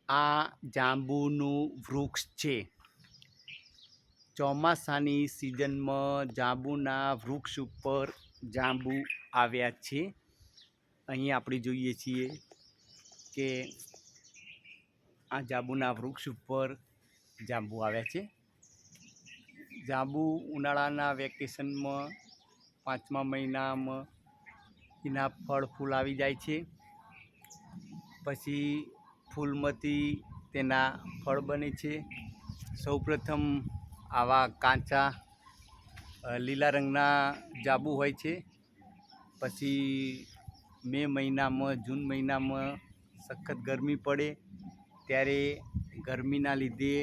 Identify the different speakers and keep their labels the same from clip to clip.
Speaker 1: આ જાંબુનું વૃક્ષ છે. ચોમાસાની સિઝનમાં જાંબુના વૃક્ષ ઉપર જાંબુ આવ્યા છે. અહીં આપણે જોઈએ છીએ કે આ જાંબુના વૃક્ષ ઉપર જાંબુ આવ્યા છે. જાંબુ ઉનાળાના વેકેશનમાં 5મા મહિનામાં એના ફળ ફૂલ આવી જાય છે. પછી ફૂલમાંથી તેના ફળ બને છે. સૌપ્રથમ આવા કાચા લીલા રંગના જાંબુ હોય છે. પછી મે મહિનામાં જૂન મહિનામાં સખત ગરમી પડે ત્યારે ગરમીના લીધે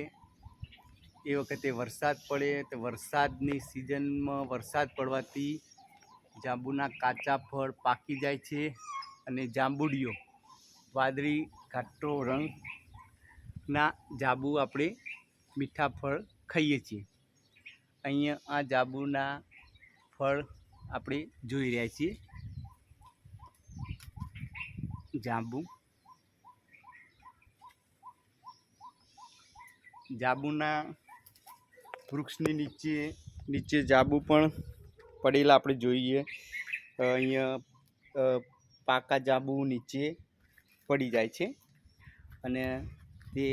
Speaker 1: એ વખતે વરસાદ પડે તો વરસાદની સિઝનમાં વરસાદ પડવાથી જાંબુના કાચા ફળ પાકી જાય છે અને જાંબુડીઓ વાદળી ઘાટો રંગના જાંબુ આપણે મીઠા ફળ ખાઈએ છીએ. અહીંયા આ જાંબુના ફળ આપણે જોઈ રહ્યા છીએ. જાંબુના વૃક્ષની નીચે જાંબુ પણ પડેલા આપણે જોઈએ. અહીંયા પાકા જાંબુ નીચે પડી જાય છે અને તે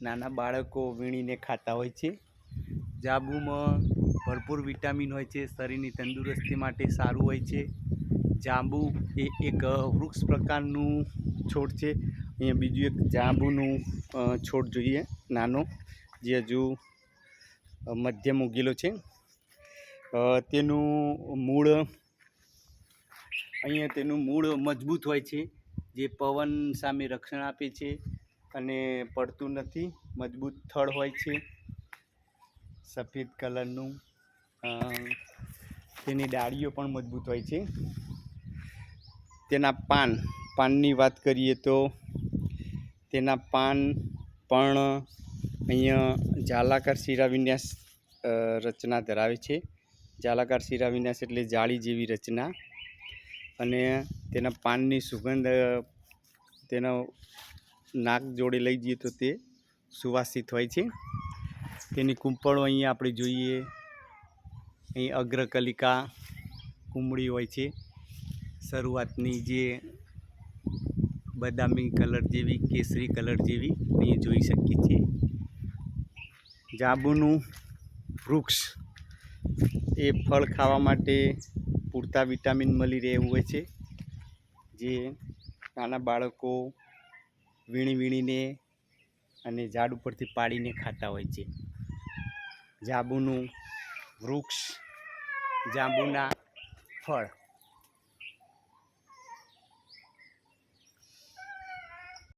Speaker 1: નાના બાળકો વીણીને ખાતા હોય છે. જાંબુમાં ભરપૂર વિટામિન હોય છે, શરીરની તંદુરસ્તી માટે સારું હોય છે. જાંબુ એ એક વૃક્ષ પ્રકારનું છોડ છે. અહીંયા બીજું એક જાંબુનું છોડ જોઈએ નાનો, જે હજુ મધ્યમ ઉગેલો છે. તેનું મૂળ મજબૂત હોય છે, જે પવન સામે રક્ષણ આપે છે અને પડતું નથી. મજબૂત થડ હોય છે, સફેદ કલરનું. તેની ડાળીઓ પણ મજબૂત હોય છે. તેના પાનની વાત કરીએ તો તેના પાન પણ અહીંયા જાલાકાર શિરાવિન્યાસ રચના ધરાવે છે. જાલાકાર શિરાવિન્યાસ એટલે જાળી જેવી રચના. અને તેના પાનની સુગંધ તેનો નાક જોડે લઈ જઈએ તો તે સુવાસિત હોય છે. તેની કૂંપળો અહીંયા આપણે જોઈએ. અહીં અગ્રકલિકા કુમળી હોય છે. શરૂઆતની જે બદામી કલર જેવી, કેસરી કલર જેવી અહીં જોઈ શકીએ છીએ. જાંબુનું વૃક્ષ એ ફળ ખાવા માટે પૂરતા વિટામિન મળી રહેવું હોય છે, જે નાના બાળકો વીણીને અને ઝાડ ઉપરથી પાડીને ખાતા હોય છે. જાંબુનું વૃક્ષ, જાંબુના ફળ.